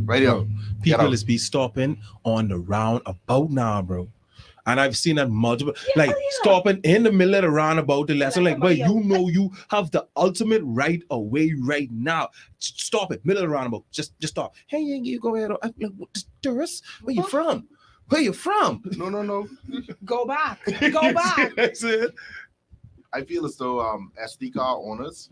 right here. Bro, people is be stopping on the roundabout now, bro. And I've seen that multiple, stopping in the middle of the roundabout. The lesson, but you have the ultimate right away right now. Stop it, middle of the roundabout. Just stop. Hey, you go ahead. Tourist, where you from? Where you from? No. Go back. Go back. That's it. I feel as though SD car owners,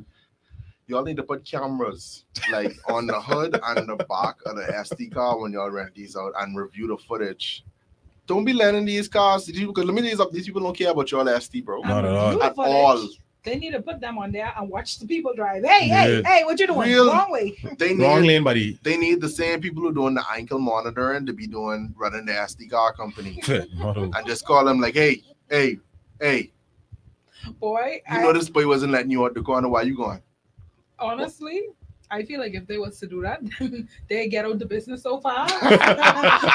y'all need to put cameras like on the hood and the back of the SD car when y'all rent these out and review the footage. Don't be letting these cars, because let me tell you something, these people don't care about your SD, bro. Not at all. At all. They need to put them on there and watch the people drive. Hey, what you doing? Wrong way. Wrong lane, buddy. They need the same people who doing the ankle monitoring to be running the SD car company. And just call them like, hey. Boy, You know this boy wasn't letting you out the corner. Why you going? Honestly, I feel like if they was to do that, they get out the business so far.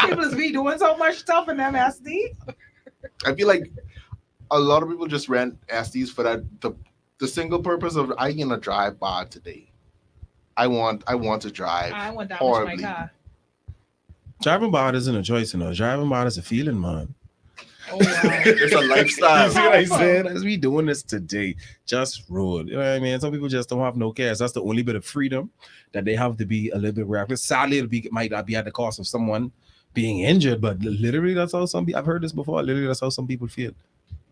People is be doing so much stuff in them SD. I feel like a lot of people just rent SDs for that the single purpose of I gonna drive by today. I want to drive. I want that horribly. much my car. Driving bad isn't a choice, you know. Driving bad is a feeling, man. Oh wow. It's a lifestyle. You see what I said? As we doing this today, just road. You know what I mean? Some people just don't have no cares. That's the only bit of freedom that they have to be a little bit reckless. Sadly, might not be at the cost of someone being injured, but literally that's how some people, I've heard this before. Literally, that's how some people feel.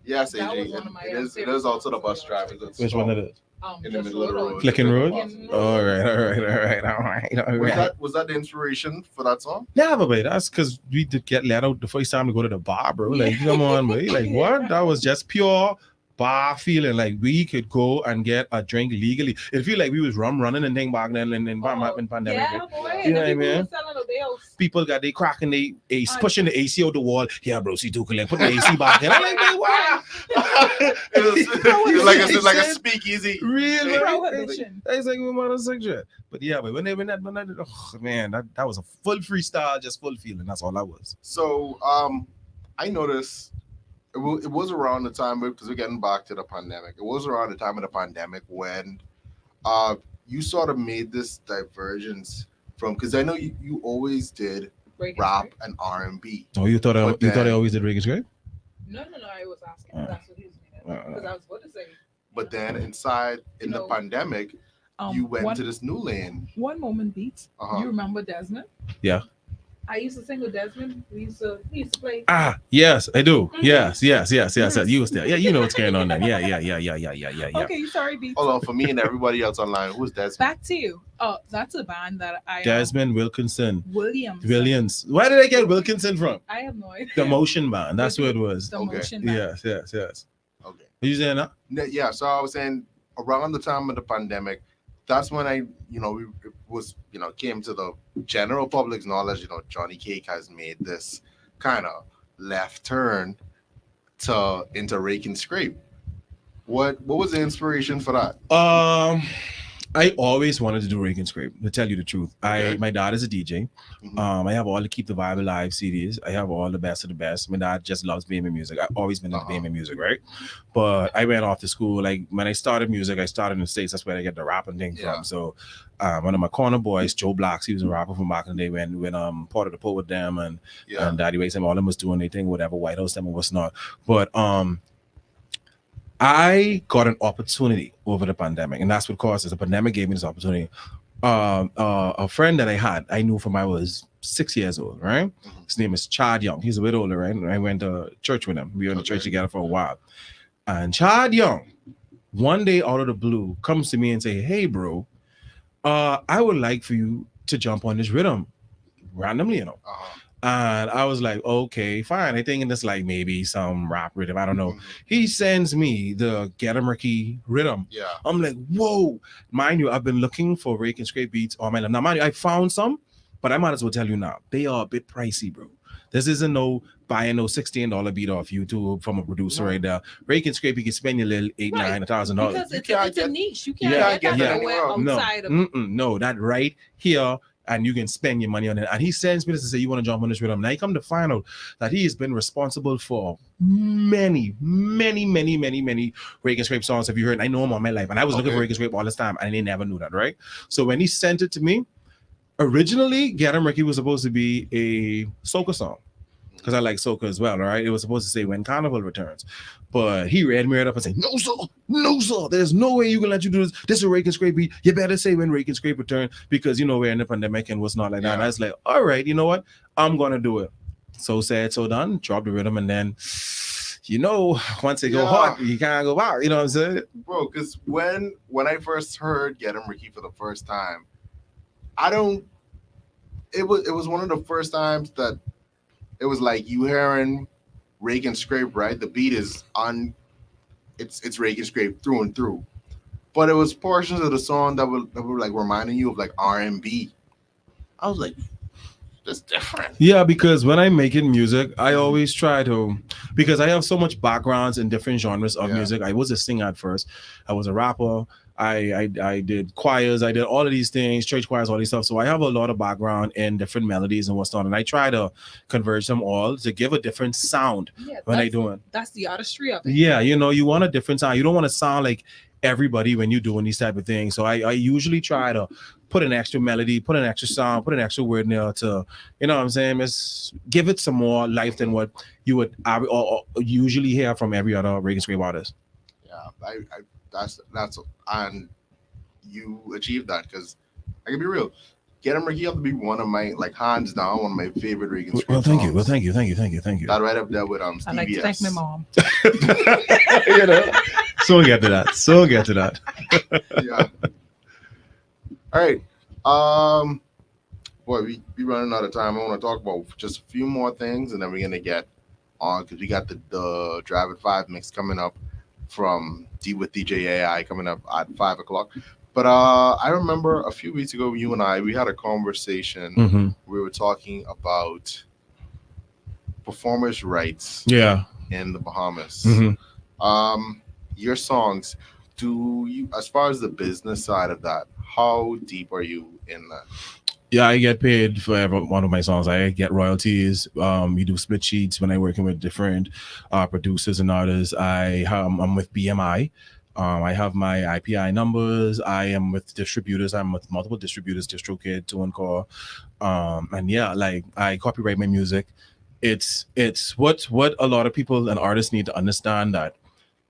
Yes, That was AJ. one of my It is also the bus drivers. That's Which one it is? in the middle of the road. Flicking road? Flicking All right. Was that the inspiration for that song? Never, but that's because we did get let out the first time to go to the bar, bro. Like, come on, man. Like, what? That was just pure bar feeling. Like, we could go and get a drink legally. It feel like we was running and thing back then in pandemic. Yeah, boy. You know what I And mean? people selling the bills. People got they cracking they AC, pushing the AC out the wall. Yeah, bro, see, put the AC back in. I'm like, man, what? It's like a speakeasy. Real Prohibition. It's like we want to section. But yeah, but when that oh man, that was a full freestyle, just full feeling. That's all that was. So I noticed it was around the time, because we're getting back to the pandemic. It was around the time of the pandemic when you sort of made this divergence from, because I know you always did rap and R&B. Oh, you thought I always did Reagan's Grave? No, I was asking. That's what he was meaning. Because I was about to say. But then inside in the pandemic, you went to this new lane. One moment, Beats. Uh-huh. You remember Desmond? Yeah. I used to sing with Desmond. We used to play. Yes, I do. Yes. You was there. Yeah, you know what's going on then. Yeah. Okay, sorry, Beats. Hold on, for me and everybody else online, who's Desmond? Back to you. Oh, that's a band that I Desmond Wilkinson. Williams. Where did I get Wilkinson from? I have no idea. The Motion Band. That's what it was. The Motion Band. Yes. Okay. Are you saying that? Yeah, so I was saying around the time of the pandemic, that's when came to the general public's knowledge, Johnny Cake has made this kind of left turn into Rake and Scrape. What was the inspiration for that? I always wanted to do Rake and Scrape, to tell you the truth. My dad is a DJ. I have all the Keep the Vibe Alive CDs. I have all the best of the best. My dad just loves BMA music. I've always been into BMA music, right? But I went off to school. Like when I started music, I started in the States. That's where I get the rapping thing from. So one of my corner boys, Joe Blacks, he was a rapper from back in the day when part of the Poet with them and Daddy Waits and all them was doing their thing, whatever, White House them and what's not. But I got an opportunity over the pandemic, and that's what caused it. The pandemic gave me this opportunity. A friend that I knew from I was 6 years old, right? His name is Chad Young. He's a bit older, right? And I went to church with him. We were in the church together for a while. And Chad Young, one day out of the blue, comes to me and say, "Hey, bro, I would like for you to jump on this rhythm randomly, And I was like, okay, fine. I think it's like maybe some rap rhythm. I don't know. He sends me the Get 'em Ricky rhythm. Yeah. I'm like, whoa. Mind you, I've been looking for Rake and Scrape beats all my life. Now, mind you, I found some, but I might as well tell you now. They are a bit pricey, bro. This isn't buying no $16 beat off YouTube from a producer right there. Rake and Scrape, you can spend your little $8,000, $9,000. Because it's a niche. You can't get that nowhere outside of No, that right here. And you can spend your money on it. And he sends me this to say, you want to jump on this rhythm. Now you come to find out that he has been responsible for many Rake and Scrape songs. Have you heard? I know him all my life. And I was looking for Rake and Scrape all this time. And they never knew that, right? So when he sent it to me, originally, Get 'em Ricky was supposed to be a soca song. Because I like soca as well, right? It was supposed to say When Carnival Returns. But he read me right up and said, no, sir. There's no way you can let you do this. This is a Rake and Scrape beat. You better say When Rake and Scrape Return because, we're in the pandemic and what's not like that. And I was like, all right, you know what? I'm going to do it. So said, so done. Drop the rhythm. And then, once it go hot, you can't go out. You know what I'm saying? Bro, because when I first heard Get 'em Ricky for the first time, it was one of the first times that it was like you hearing Rake and Scrape, right? The beat is it's Rake and Scrape through and through. But it was portions of the song that were like reminding you of like R&B. I was like, that's different. Yeah, because when I'm making music, I always try to, because I have so much backgrounds in different genres of music. I was a singer at first. I was a rapper. I did choirs, I did all of these things, church choirs, all these stuff. So I have a lot of background in different melodies and what's not. And I try to converge them all to give a different sound when I do it. That's the artistry of it. Yeah, you want a different sound. You don't want to sound like everybody when you're doing these type of things. So I usually try to put an extra melody, put an extra song, put an extra word in there to, you know what I'm saying? Just give it some more life than what you would or usually hear from every other Reagan Scrape artist. Yeah, that's and you achieved that because I can be real. Get him Ricky up to be one of my hands down one of my favorite Reagan Scrape Well, thank you. songs. Well, thank you. That right up there with I like to thank my mom. You know, so we'll get to that. Yeah. All right. Boy, we running out of time. I want to talk about just a few more things, and then we're gonna get on because we got the Drive at 5 mix coming up from with DJ AI coming up at 5:00. But I remember a few weeks ago, you and we had a conversation. Mm-hmm. We were talking about performers' rights. Yeah. In the Bahamas. Mm-hmm. Your songs, do you, as far as the business side of that, how deep are you in that? Yeah, I get paid for every one of my songs. I get royalties. We do split sheets when I'm working with different producers and artists. I'm with BMI. I have my IPI numbers. I am with distributors. I'm with multiple distributors, DistroKid, To & Core. And yeah, I copyright my music. It's what a lot of people and artists need to understand, that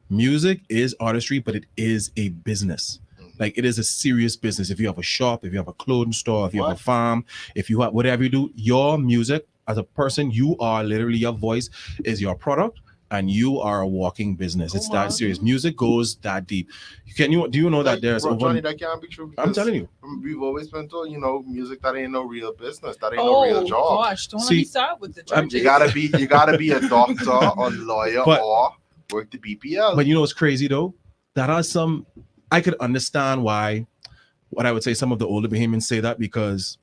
music is artistry, but it is a business. It is a serious business. If you have a shop, if you have a clothing store, if you have a farm, if you have whatever you do, your music as a person, you are literally, your voice is your product, and you are a walking business. It's that serious. Music goes that deep. Do you know that there's Johnny, that can't be true. I'm telling you. We've always been told, music, that ain't no real business. That ain't no real job. Oh gosh, don't let me start with the churches. You gotta be a doctor or lawyer or work the BPL. But you know what's crazy though? That are some, I could understand why, what I would say some of the older Bahamians say that, because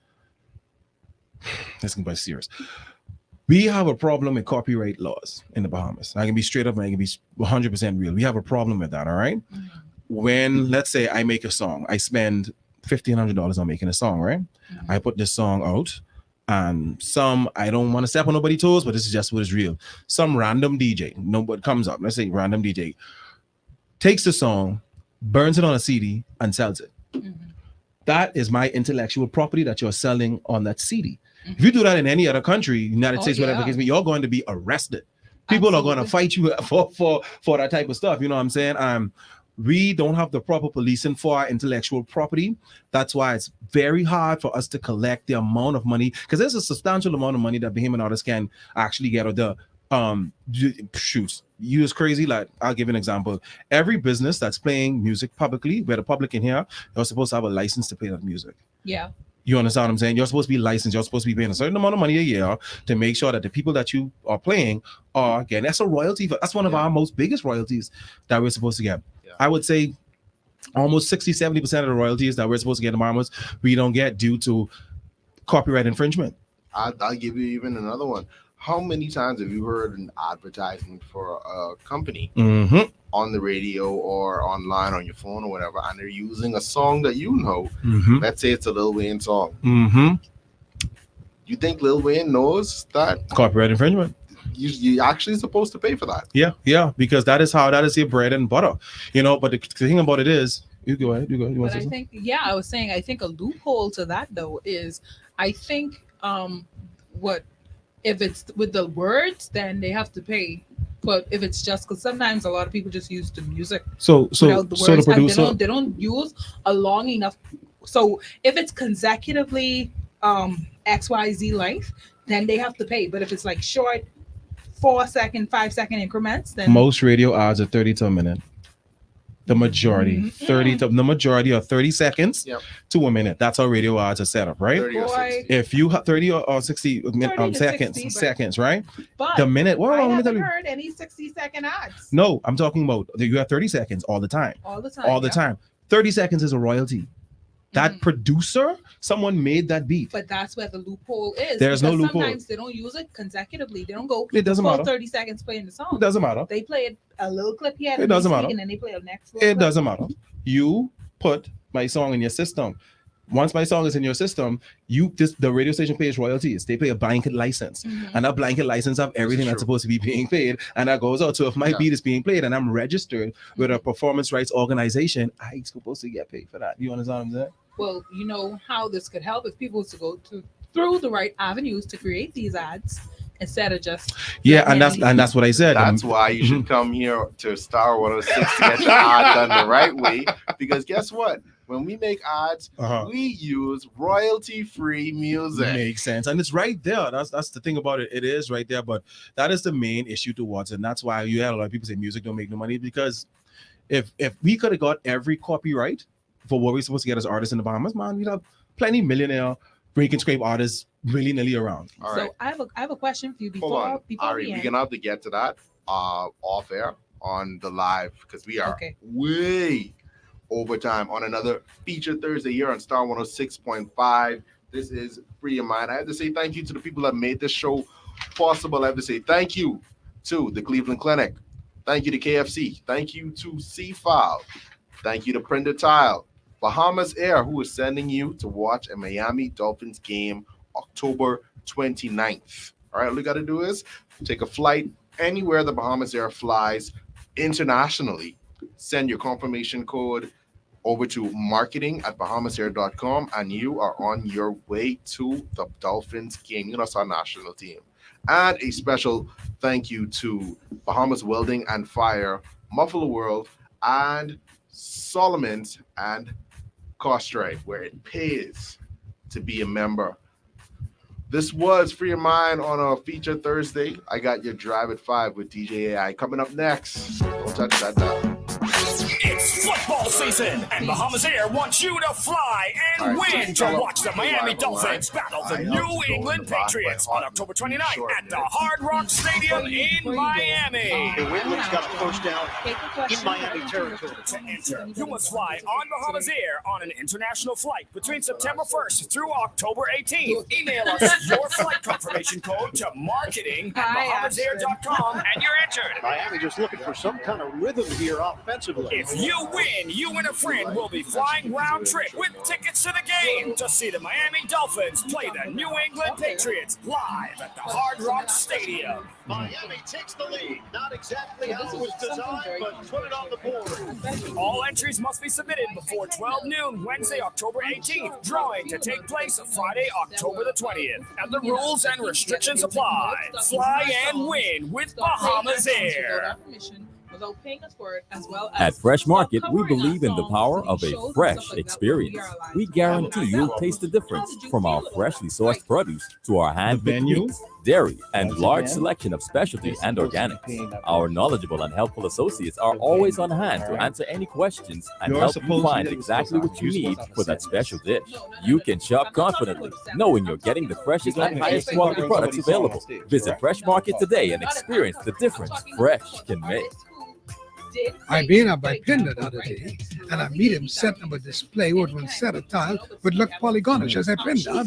this can be serious. We have a problem with copyright laws in the Bahamas. I can be straight up and I can be 100% real. We have a problem with that, all right? Mm-hmm. When, let's say I make a song, I spend $1,500 on making a song, right? Mm-hmm. I put this song out, and I don't want to step on nobody's toes, but this is just what is real. Some random DJ, nobody comes up, let's say random DJ, takes the song, burns it on a CD, and sells it. Mm-hmm. That is my intellectual property that you're selling on that CD. Mm-hmm. If you do that in any other country, United States, whatever it is, you're going to be arrested. People are going to fight you for that type of stuff. You know what I'm saying? We don't have the proper policing for our intellectual property. That's why it's very hard for us to collect the amount of money, because there's a substantial amount of money that Bahamian artists can actually get. Or the shoots, you is crazy. I'll give an example. Every business that's playing music publicly, where the public in here, you're supposed to have a license to play that music. Yeah. You understand what I'm saying? You're supposed to be licensed. You're supposed to be paying a certain amount of money a year to make sure that the people that you are playing are getting. That's a royalty. That's one of our most biggest royalties that we're supposed to get. Yeah. I would say almost 60-70% of the royalties that we're supposed to get in the Bahamas, we don't get due to copyright infringement. I'll give you even another one. How many times have you heard an advertisement for a company on the radio or online on your phone or whatever, and they're using a song that you know? Let's say it's a Lil Wayne song. You think Lil Wayne knows that copyright infringement? You actually supposed to pay for that? Yeah, because that is your bread and butter, But the thing about it is, you go ahead. You but I think, I was saying, I think a loophole to that though is, I think if it's with the words, then they have to pay. But if it's just, because sometimes a lot of people just use the music. So the producer, they don't use a long enough. So if it's consecutively XYZ length, then they have to pay. But if it's like short 4-second, 5-second increments, then most radio ads are 30 to a minute. The majority, 30 or 30 seconds to a minute. That's how radio ads are set up, right? 30 or 60. If you have 30 or 60 seconds, right? But the minute. I haven't heard any 60-second ads. No, I'm talking about you have 30 seconds all the time. All the time. 30 seconds is a royalty. That producer, someone made that beat. But that's where the loophole is. There's no loophole. Sometimes they don't use it consecutively. They don't go. It doesn't matter. 30 seconds playing the song. It doesn't matter. They play it a little clip here. It doesn't matter. And then they play a next. It doesn't matter. You put my song in your system. Once my song is in your system, the radio station pays royalties. They pay a blanket license, and that blanket license have everything that's supposed to be being paid, and that goes out. So if my beat is being played and I'm registered with a performance rights organization, I'm supposed to get paid for that. You understand what I'm saying? Well, you know how this could help if people was to go through the right avenues to create these ads instead of just and that's what I said. That's why you should come here to Star 106 to get the ad done the right way. Because guess what? When we make ads, we use royalty-free music. Makes sense, and it's right there. That's the thing about it. It is right there, but that is the main issue towards it, and that's why you had a lot of people say music don't make no money. Because if we could have got every copyright for what we're supposed to get as artists in the Bahamas, man, we'd have plenty millionaire break and scrape artists willy-nilly around. All right. So I have a question for you Hold on. before Ari, we're gonna have to get to that off air on the live because we are way over time on another feature Thursday here on Star 106.5. This is Free Your Mind. I have to say thank you to the people that made this show possible. I have to say thank you to the Cleveland Clinic. Thank you to KFC. Thank you to C-File. Thank you to Prender Tile. Bahamas Air, who is sending you to watch a Miami Dolphins game October 29th. All right, all you got to do is take a flight anywhere the Bahamas Air flies internationally. Send your confirmation code over to marketing@bahamasair.com and you are on your way to the Dolphins game. You know, it's our national team. And a special thank you to Bahamas Welding and Fire, Muffler World, and Solomon's and Costrite, where it pays to be a member. This was Free Your Mind on a feature Thursday. I got your Drive at 5 with DJ AI. Coming up next, don't touch that dial. It's football season, and Bahamas Air wants you to fly and win to watch the Miami Dolphins battle the New England Patriots on October 29th at the Hard Rock Stadium in Miami. The Windward's got a first down in Miami territory. To enter, you must fly on Bahamas Air on an international flight between September 1st through October 18th. Email us your flight confirmation code to marketing@bahamasair.com and you're entered. Miami just looking for some kind of rhythm here offensively. If you win, you and a friend will be flying round trip with tickets to the game to see the Miami Dolphins play the New England Patriots live at the Hard Rock Stadium. Miami takes the lead. Not exactly how it was designed, but put it on the board. All entries must be submitted before 12 noon Wednesday, October 18th. Drawing to take place Friday, October the 20th. And the rules and restrictions apply. Fly and win with Bahamas Air. At Fresh Market, we believe in the power of a fresh experience. We guarantee you'll taste the difference from our freshly sourced produce to our hand-picked meats, dairy, and large selection of specialty and organics. Our knowledgeable and helpful associates are always on hand to answer any questions and help you find exactly what you need for that special dish. You can shop confidently, knowing you're getting the freshest and highest quality products available. Visit Fresh Market today and experience the difference fresh can make. I been up by Pinder the other day, and I meet him setting up a display with one set of tile would look polygonish. I said, Pinder,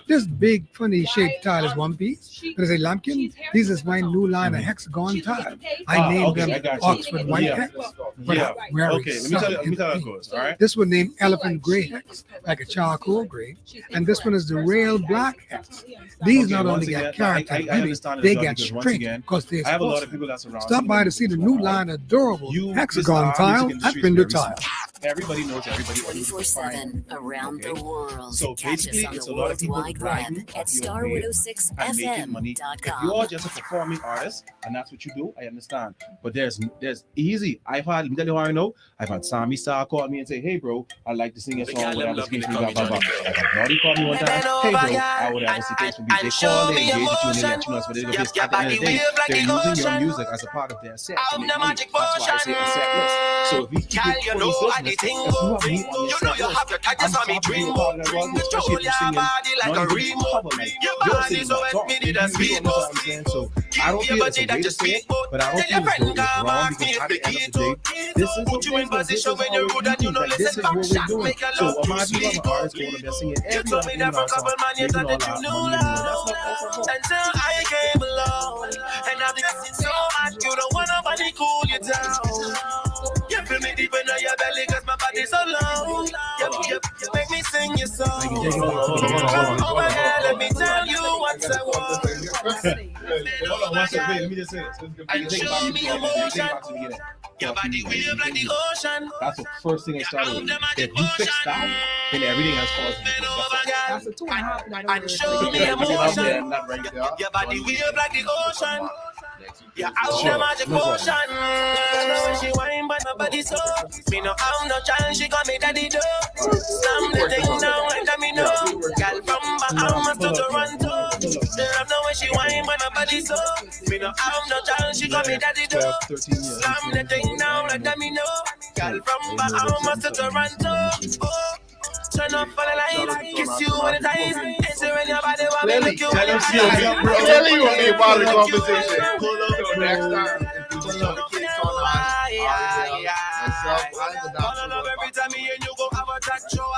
this big funny shaped tile is one piece. But I say, Lumpkin, this is my new line of hexagon tile. I named them Oxford White Hex. But Okay, let me tell you how it goes, all right? This one named Elephant Gray Hex, like a charcoal gray. And this one is the Rail Black Hex. These not only get character, they get strength because they're I have a lot of people that's around. Stop by to see the new line of durable hexagon tile at Pinder Tile. Everybody knows everybody. 24/7 around the world. So Catch basically, us on it's the a lot of World people Wide riding Web up at your wave and making money. If star106fm.com. you're just a performing artist and that's what you do, I understand. But there's easy. Let me tell you how I know. I've had Sammy Star call me and say, "Hey, bro, I'd like to sing a song." Whatever the case may be, blah, blah, blah. I've had Naughty call me one time. "Hey, bro, I would have a case may be." They call, they engage with you, and they let you know what it is. Because at the end of the day, they're using your music as a part of their set to make money. That's why I say a set list. So if we keep it for this business, if you have me on your set list, I'm happy to be a part of that as well, especially if you're singing non-cover, like you're singing my song. You know what I'm saying? So I don't feel it's a way to say it, but I don't feel as though it's wrong because at the end of the day, this is the business. This is how we do things. Like, this is what we're doing. So imagine you have an artist going up there singing every other thing in our song, making all that money. That's not Until I came along, and I've been so much, you don't want nobody cool you down. You feel me deep in your belly, cause my body's so long. You make me sing you so. Oh my God, let me tell you what's I want. Let me just say this. And show me emotion. Your body wave like the ocean. That's the first thing I started with. If you fix that, then everything else falls into place. That's a 2.5. And show me emotion. Your body wave like the ocean. Yeah, out the magic potion. She whine but my body so. Me no have no chance, she got me daddy do. Slam the thing down like that me know. Girl from Bahamas to Toronto. They have no way she whine but my body so. Me no have no chance, she got me daddy do. Slam the thing down like that me know. Girl from Bahamas to Toronto. Oh. Turn up for the lights, kiss you when it's ice. And say when your body want me make you Clearly you want to be a part of the conversation. Pull up the next time. Every time me and you go have a chat show.